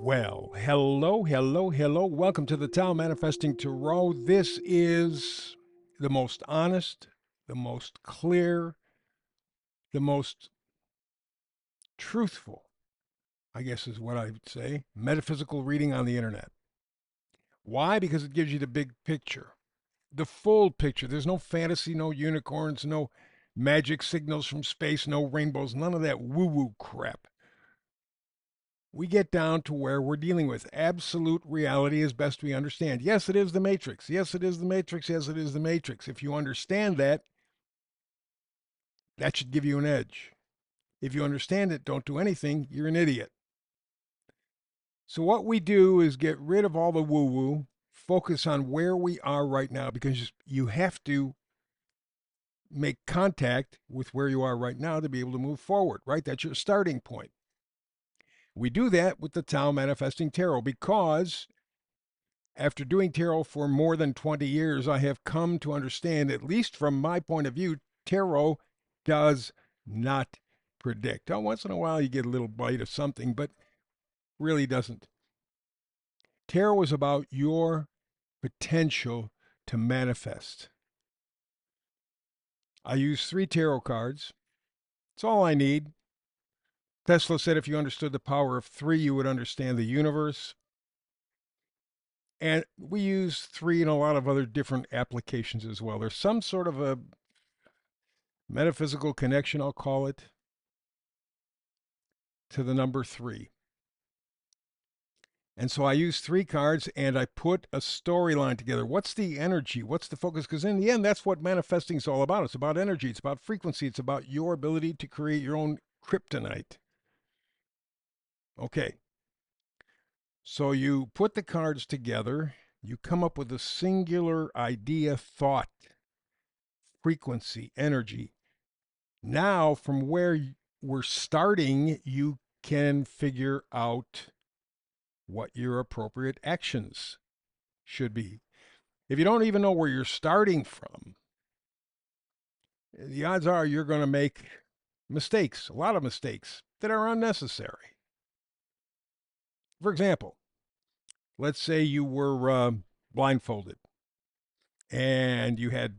Well, hello, hello, hello. Welcome to the Tao Manifesting Tarot. This is the most honest, the most clear, the most truthful, I guess is what I would say, metaphysical reading on the internet. Why? Because it gives you the big picture, the full picture. There's no fantasy, no unicorns, no magic signals from space, no rainbows, none of that woo woo crap. We get down to where we're dealing with absolute reality as best we understand. Yes, it is the Matrix. Yes, it is the Matrix. Yes, it is the Matrix. If you understand that, that should give you an edge. If you understand it, don't do anything, you're an idiot. So, what we do is get rid of all the woo woo, focus on where we are right now, because you have to make contact with where you are right now to be able to move forward, right? That's your starting point. We do that with the Tao Manifesting Tarot because after doing tarot for more than 20 years, I have come to understand, at least from my point of view, tarot does not predict. Now, once in a while, you get a little bite of something, but really doesn't. Tarot is about your potential to manifest. I use 3 tarot cards. It's all I need. Tesla said if you understood the power of 3, you would understand the universe. And we use 3 in a lot of other different applications as well. There's some sort of a metaphysical connection, I'll call it, to the number 3. And so I use 3 cards and I put a storyline together. What's the energy? What's the focus? Because in the end, that's what manifesting is all about. It's about energy. It's about frequency. It's about your ability to create your own kryptonite. Okay. So you put the cards together. You come up with a singular idea, thought, frequency, energy. Now, from where we're starting, you can figure out what your appropriate actions should be. If you don't even know where you're starting from, the odds are you're going to make mistakes, a lot of mistakes that are unnecessary. For example, let's say you were blindfolded and you had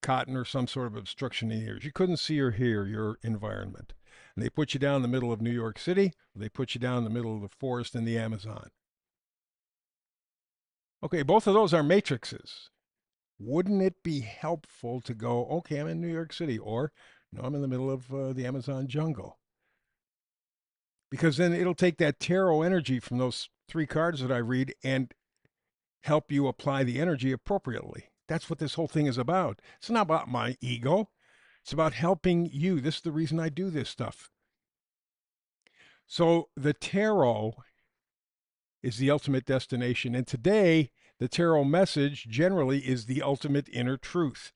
cotton or some sort of obstruction in your ears. You couldn't see or hear your environment. And they put you down in the middle of New York City, they put you down in the middle of the forest in the Amazon. Okay, both of those are matrices. Wouldn't it be helpful to go, okay, I'm in New York City, or no, I'm in the middle of the Amazon jungle? Because then it'll take that tarot energy from those 3 cards that I read and help you apply the energy appropriately. That's what this whole thing is about. It's not about my ego. It's about helping you. This is the reason I do this stuff. So the tarot is the ultimate destination. And today, the tarot message generally is the ultimate inner truth.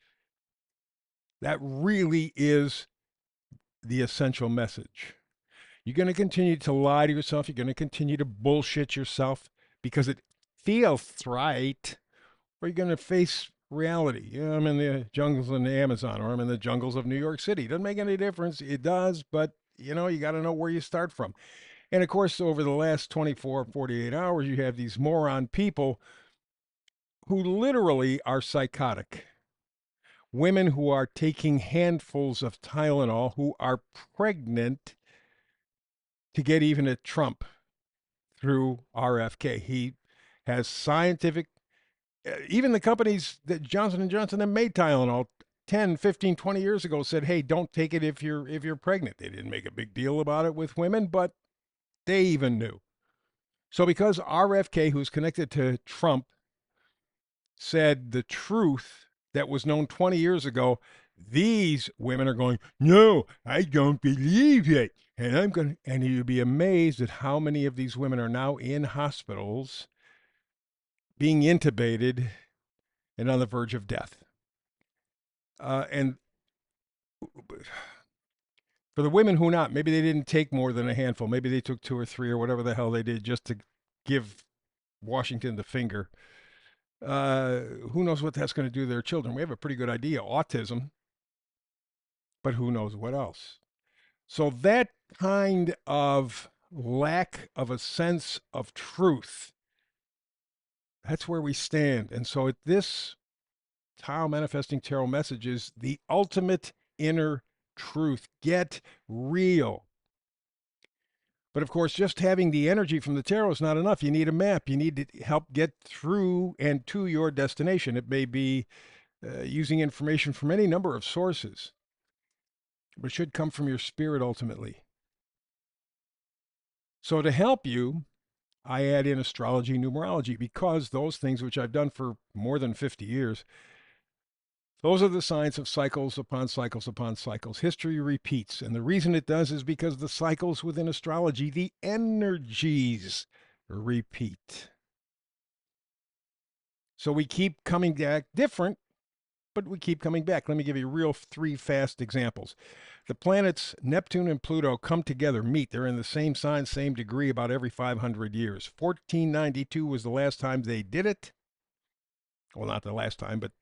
That really is the essential message. You're going to continue to lie to yourself. You're going to continue to bullshit yourself because it feels right. Or you're going to face reality. Yeah, I'm in the jungles of the Amazon or I'm in the jungles of New York City. Doesn't make any difference. It does, but you got to know where you start from. And of course, over the last 24, 48 hours, you have these moron people who literally are psychotic. Women who are taking handfuls of Tylenol, who are pregnant to get even at Trump through RFK. He has scientific, even the companies that Johnson & Johnson that made Tylenol 10, 15, 20 years ago said, hey, don't take it if you're pregnant. They didn't make a big deal about it with women, but they even knew. So because RFK, who's connected to Trump, said the truth that was known 20 years ago, these women are going, no, I don't believe it. And you'd be amazed at how many of these women are now in hospitals being intubated and on the verge of death. And for the women who not, maybe they didn't take more than a handful. Maybe they took 2 or 3 or whatever the hell they did just to give Washington the finger. Who knows what that's going to do to their children? We have a pretty good idea. Autism, but who knows what else? So that kind of lack of a sense of truth. That's where we stand. And so at this Tao Manifesting Tarot message is the ultimate inner truth. Get real. But of course, just having the energy from the tarot is not enough. You need a map. You need to help get through and to your destination. It may be using information from any number of sources, but it should come from your spirit ultimately. So to help you, I add in astrology, numerology, because those things which I've done for more than 50 years, those are the signs of cycles upon cycles upon cycles. History repeats. And the reason it does is because the cycles within astrology, the energies repeat. So we keep coming back different, but we keep coming back. Let me give you real 3 fast examples. The planets Neptune and Pluto come together, meet. They're in the same sign, same degree about every 500 years. 1492 was the last time they did it. Well, not the last time, but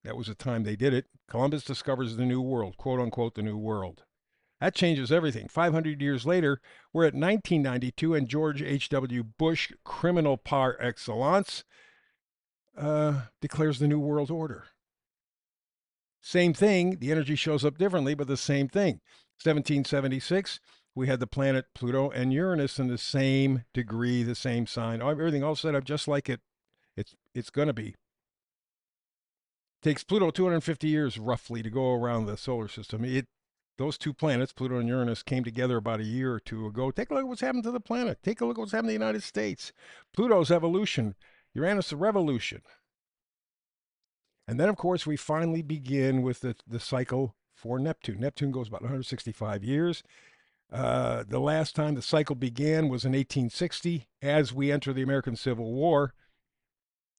that was the time they did it. Columbus discovers the New World, quote unquote, the New World. That changes everything. 500 years later, we're at 1992, and George H.W. Bush, criminal par excellence, declares the New World Order. Same thing. The energy shows up differently, but the same thing. 1776, we had the planet Pluto and Uranus in the same degree, the same sign. Everything all set up just like it's going to be. Takes Pluto 250 years roughly to go around the solar system. Those 2 planets, Pluto and Uranus, came together about a year or 2 ago. Take a look at what's happened to the planet. Take a look at what's happened to the United States. Pluto's evolution, Uranus the revolution. And then, of course, we finally begin with the cycle for Neptune. Neptune goes about 165 years. The last time the cycle began was in 1860. As we enter the American Civil War,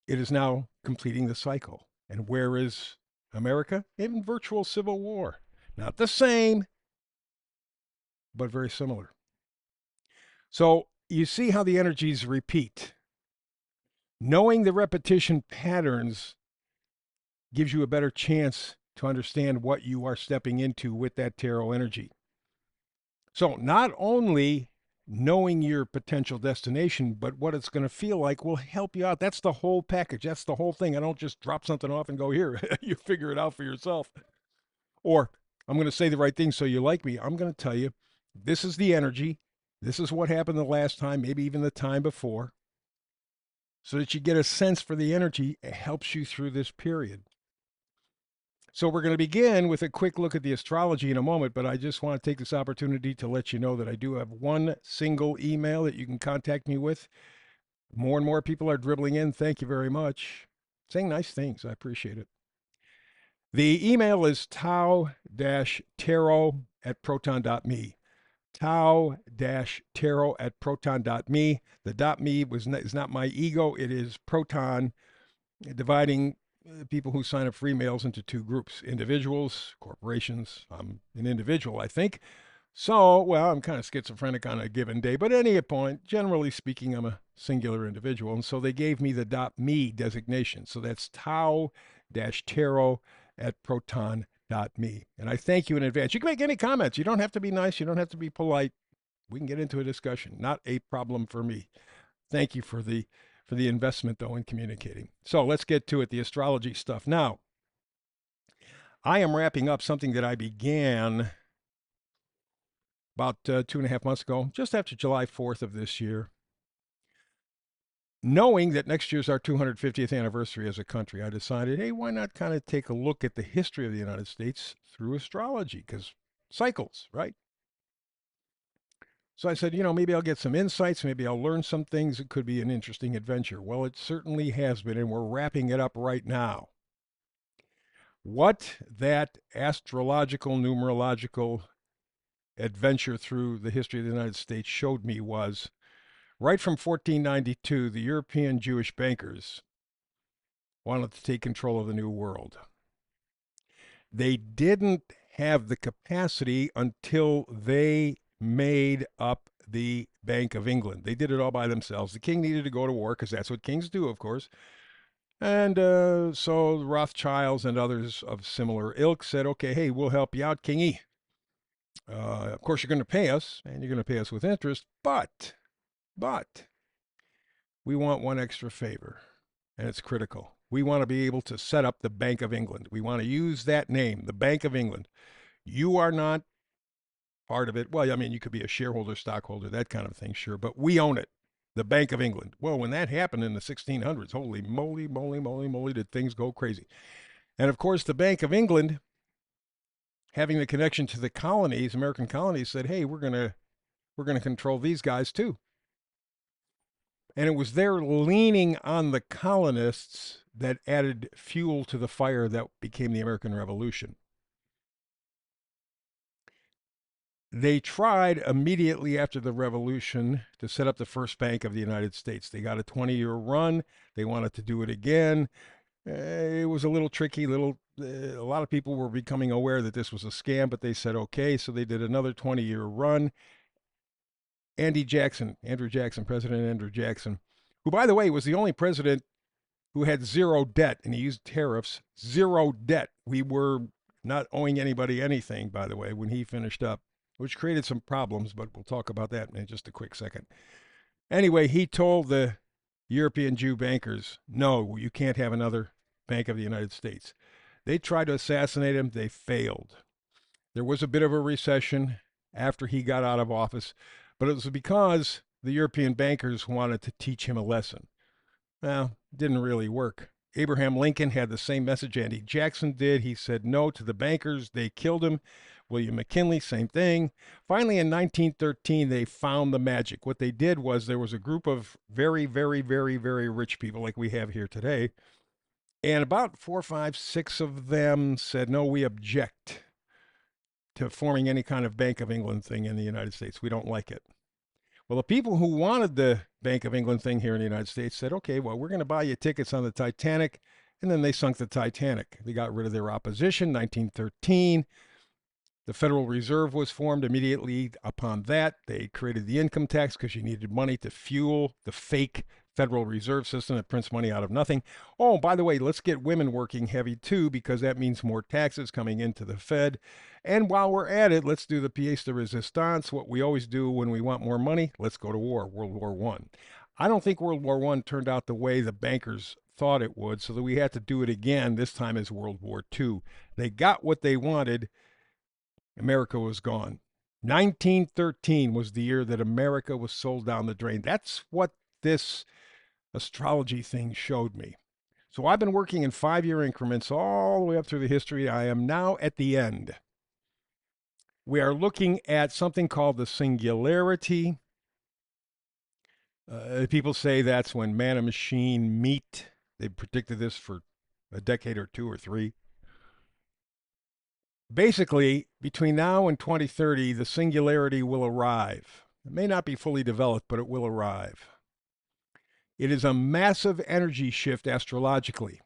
it is now completing the cycle. And where is America? In virtual civil war. Not the same, but very similar. So you see how the energies repeat. Knowing the repetition patterns gives you a better chance to understand what you are stepping into with that tarot energy. So not only knowing your potential destination, but what it's going to feel like will help you out. That's the whole package. That's the whole thing. I don't just drop something off and go, here, you figure it out for yourself. Or I'm going to say the right thing so you like me. I'm going to tell you, this is the energy. This is what happened the last time, maybe even the time before, so that you get a sense for the energy. It helps you through this period. So we're going to begin with a quick look at the astrology in a moment, but I just want to take this opportunity to let you know that I do have one single email that you can contact me with. More and more people are dribbling in. Thank you very much. Saying nice things. I appreciate it. The email is tau-tarot@proton.me. Tau-tarot@proton.me. The .me is not my ego. It is Proton, dividing people who sign up for emails into 2 groups: individuals, corporations. I'm an individual, I think. So, well, I'm kind of schizophrenic on a given day, but at any point, generally speaking, I'm a singular individual. And so they gave me the .me designation. So that's tau-tarot@proton.me. And I thank you in advance. You can make any comments. You don't have to be nice. You don't have to be polite. We can get into a discussion. Not a problem for me. Thank you for the investment, though, in communicating. So let's get to it, the astrology stuff. Now, I am wrapping up something that I began about 2.5 months ago, just after July 4th of this year. Knowing that next year's our 250th anniversary as a country, I decided, hey, why not kind of take a look at the history of the United States through astrology? Because cycles, right? So I said, maybe I'll get some insights. Maybe I'll learn some things. It could be an interesting adventure. Well, it certainly has been, and we're wrapping it up right now. What that astrological, numerological adventure through the history of the United States showed me was, right from 1492, the European Jewish bankers wanted to take control of the New World. They didn't have the capacity until they made up the Bank of England. They did it all by themselves. The king needed to go to war because that's what kings do, of course. And so the Rothschilds and others of similar ilk said, okay, hey, we'll help you out, kingy. Of course, you're going to pay us, and you're going to pay us with interest, but we want one extra favor, and it's critical. We want to be able to set up the Bank of England. We want to use that name, the Bank of England. You are not part of it. Well, I mean, you could be a shareholder, stockholder, that kind of thing, sure, but we own it, the Bank of England. Well, when that happened in the 1600s, holy moly, moly, moly, moly, did things go crazy. And of course, the Bank of England, having the connection to the colonies, American colonies, said, "Hey, we're going to control these guys too." And it was their leaning on the colonists that added fuel to the fire that became the American Revolution. They tried immediately after the Revolution to set up the first bank of the United States. They got a 20-year run. They wanted to do it again. It was a little tricky. A lot of people were becoming aware that this was a scam, but they said okay. So they did another 20-year run. Andrew Jackson, President Andrew Jackson, who, by the way, was the only president who had zero debt, and he used tariffs, zero debt. We were not owing anybody anything, by the way, when he finished up, which created some problems, but we'll talk about that in just a quick second. Anyway, he told the European Jew bankers, no, you can't have another Bank of the United States. They tried to assassinate him. They failed. There was a bit of a recession after he got out of office, but it was because the European bankers wanted to teach him a lesson. Well, it didn't really work. Abraham Lincoln had the same message Andy Jackson did. He said no to the bankers. They killed him. William McKinley, same thing. Finally, in 1913, they found the magic. What they did was there was a group of very, very, very, very rich people like we have here today. And about 4, 5, 6 of them said, no, we object to forming any kind of Bank of England thing in the United States. We don't like it. Well, the people who wanted the Bank of England thing here in the United States said, okay, well, we're going to buy you tickets on the Titanic. And then they sunk the Titanic. They got rid of their opposition. 1913, the Federal Reserve was formed immediately upon that. They created the income tax because you needed money to fuel the fake Federal Reserve System that prints money out of nothing. Oh, by the way, let's get women working heavy too, because that means more taxes coming into the Fed. And while we're at it, let's do the pièce de résistance, what we always do when we want more money. Let's go to war, World War I don't think World War I turned out the way the bankers thought it would, so that we had to do it again, this time as World War II. They got what they wanted. America was gone. 1913 was the year that America was sold down the drain. That's what this astrology thing showed me. So I've been working in 5-year increments all the way up through the history. I am now at the end. We are looking at something called the singularity. People say that's when man and machine meet. They predicted this for a decade or 2 or 3. Basically, between now and 2030, the singularity will arrive. It may not be fully developed, but it will arrive. It is a massive energy shift astrologically.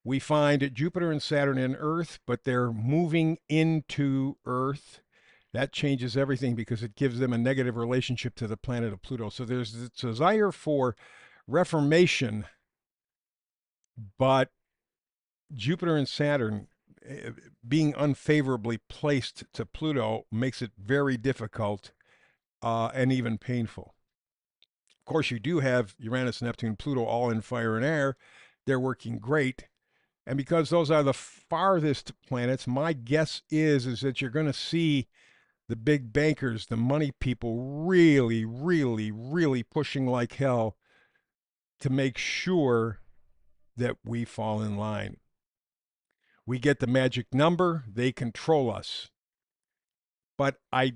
We find Jupiter and Saturn in Earth, but they're moving into Earth. That changes everything because it gives them a negative relationship to the planet of Pluto. So there's this desire for reformation, but Jupiter and Saturn being unfavorably placed to Pluto makes it very difficult and even painful. Of course, you do have Uranus, Neptune, Pluto all in fire and air. They're working great. And because those are the farthest planets, my guess is that you're going to see the big bankers, the money people, really, really, really pushing like hell to make sure that we fall in line. We get the magic number, they control us. But I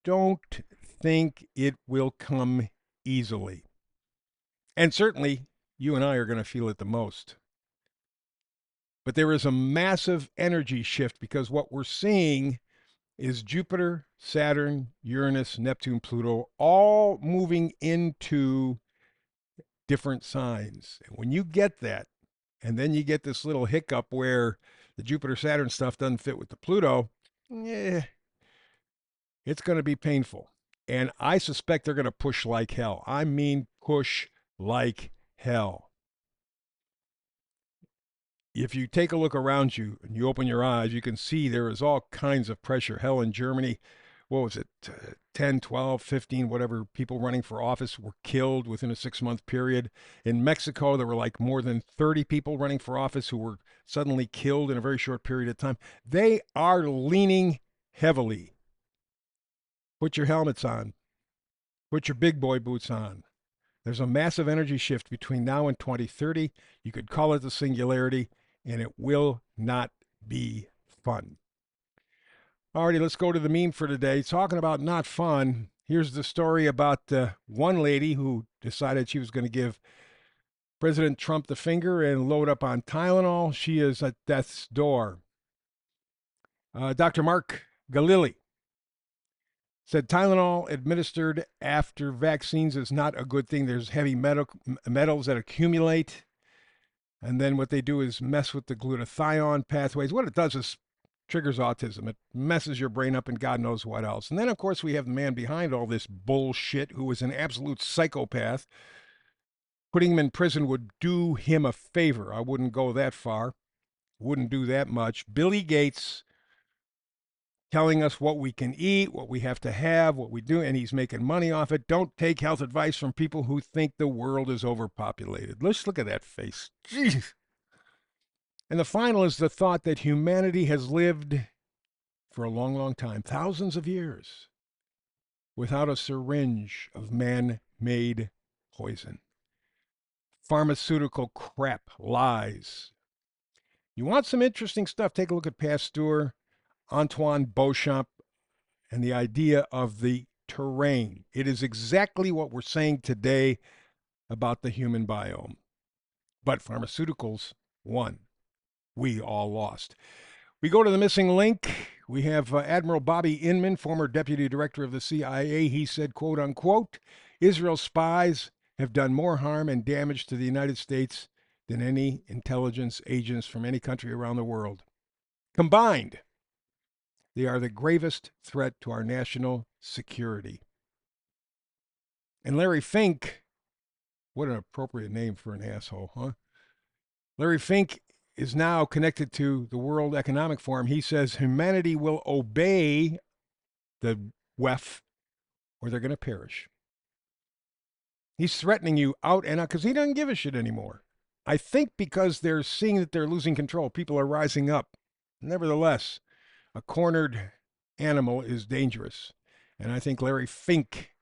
don't think it will come easily. And certainly, you and I are going to feel it the most. But there is a massive energy shift because what we're seeing is Jupiter, Saturn, Uranus, Neptune, Pluto, all moving into different signs. And when you get that, and then you get this little hiccup where the Jupiter Saturn stuff doesn't fit with the Pluto, it's going to be painful. And I suspect they're going to push like hell. I mean, push like hell. if you take a look around you and you open your eyes, you can see there is all kinds of pressure. Hell, in Germany, what was it, 10, 12, 15, whatever people running for office were killed within a 6-month period. In Mexico, there were like more than 30 people running for office who were suddenly killed in a very short period of time. They are leaning heavily. Put your helmets on. Put your big boy boots on. There's a massive energy shift between now and 2030. You could call it the singularity, and it will not be fun. Alrighty, let's go to the meme for today. Talking about not fun, here's the story about one lady who decided she was going to give President Trump the finger and load up on Tylenol. She is at death's door. Dr. Mark Galili said Tylenol administered after vaccines is not a good thing. There's heavy metals that accumulate. And then what they do is mess with the glutathione pathways. What it does is triggers autism. It messes your brain up and God knows what else. And then, of course, we have the man behind all this bullshit who is an absolute psychopath. Putting him in prison would do him a favor. I wouldn't go that far. Wouldn't do that much. Billy Gates telling us what we can eat, what we have to have, what we do, and he's making money off it. Don't take health advice from people who think the world is overpopulated. Let's look at that face. Jeez. And the final is the thought that humanity has lived for a long, long time, thousands of years, without a syringe of man-made poison. Pharmaceutical crap, lies. You want some interesting stuff? Take a look at Pasteur, Antoine Beauchamp, and the idea of the terrain. It is exactly what we're saying today about the human biome. But pharmaceuticals won. We all lost. We go to the missing link. We have Admiral Bobby Inman, former deputy director of the CIA. He said, quote unquote, Israel's spies have done more harm and damage to the United States than any intelligence agents from any country around the world. Combined, they are the gravest threat to our national security. And Larry Fink, what an appropriate name for an asshole, huh? Larry Fink is now connected to the World Economic Forum. He says humanity will obey the WEF or they're going to perish. He's threatening you out and out because he doesn't give a shit anymore. I think because they're seeing that they're losing control. People are rising up. Nevertheless, a cornered animal is dangerous. And I think Larry Fink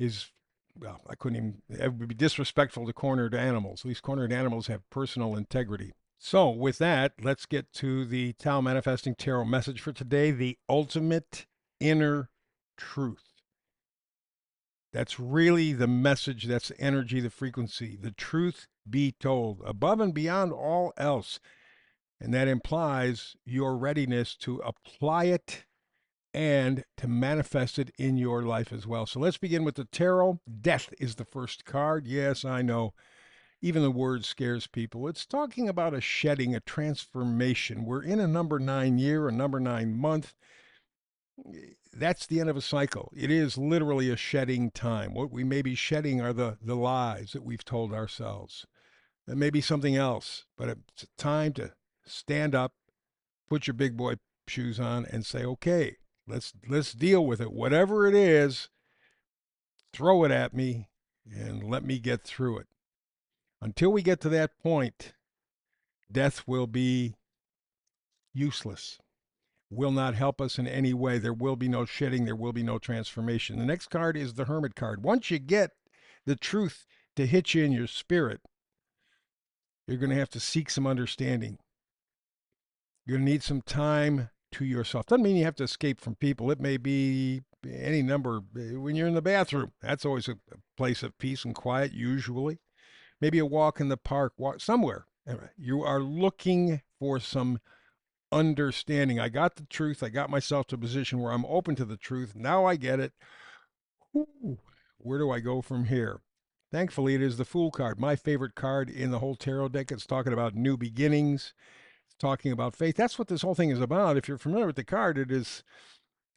is, well, I couldn't even, it would be disrespectful to cornered animals. At least cornered animals have personal integrity. So with that, let's get to the Tao Manifesting Tarot message for today, the ultimate inner truth. That's really the message, that's the energy, the frequency, the truth be told, above and beyond all else. And that implies your readiness to apply it and to manifest it in your life as well. So let's begin with the tarot. Death is the first card. Yes, I know. Even the word scares people. It's talking about a shedding, a transformation. We're in a number 9 year, a number 9 month. That's the end of a cycle. It is literally a shedding time. What we may be shedding are the lies that we've told ourselves. It may be something else, but it's time to stand up, put your big boy shoes on, and say, okay, let's deal with it. Whatever it is, throw it at me and let me get through it. Until we get to that point, death will be useless, will not help us in any way. There will be no shedding. There will be no transformation. The next card is the Hermit card. Once you get the truth to hit you in your spirit, you're going to have to seek some understanding. You're going to need some time to yourself. Doesn't mean you have to escape from people. It may be any number. When you're in the bathroom, that's always a place of peace and quiet, usually. Maybe a walk in the park, walk somewhere. You are looking for some understanding. I got the truth. I got myself to a position where I'm open to the truth. Now I get it. Ooh, where do I go from here? Thankfully, it is the Fool card, my favorite card in the whole tarot deck. It's talking about new beginnings. It's talking about faith. That's what this whole thing is about. If you're familiar with the card, it is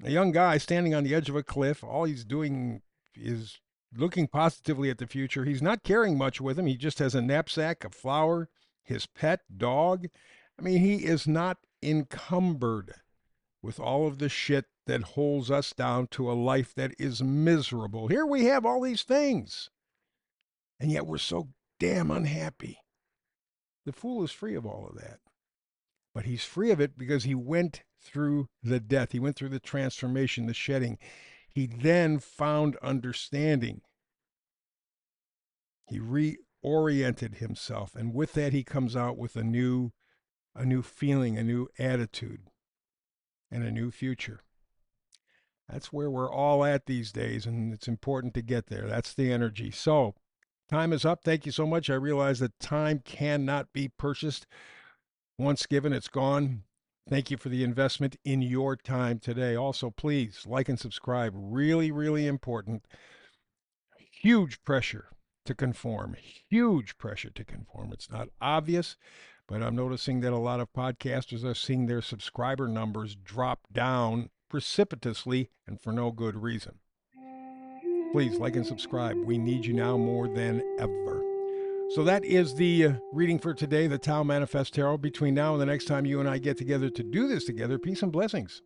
a young guy standing on the edge of a cliff. All he's doing is looking positively at the future. He's not carrying much with him. He just has a knapsack, a flower, his pet dog. I mean, he is not encumbered with all of the shit that holds us down to a life that is miserable. Here we have all these things, and yet we're so damn unhappy. The fool is free of all of that. But he's free of it because he went through the death. He went through the transformation, the shedding. He then found understanding. He reoriented himself. And with that, he comes out with a new feeling, a new attitude, and a new future. That's where we're all at these days, and it's important to get there. That's the energy. So, time is up. Thank you so much. I realize that time cannot be purchased. Once given, it's gone. Thank you for the investment in your time today. Also, please like and subscribe. Really, really important. Huge pressure to conform. Huge pressure to conform. It's not obvious, but I'm noticing that a lot of podcasters are seeing their subscriber numbers drop down precipitously and for no good reason. Please like and subscribe. We need you now more than ever. So that is the reading for today, the Tao Manifest Tarot. Between now and the next time you and I get together to do this together, peace and blessings.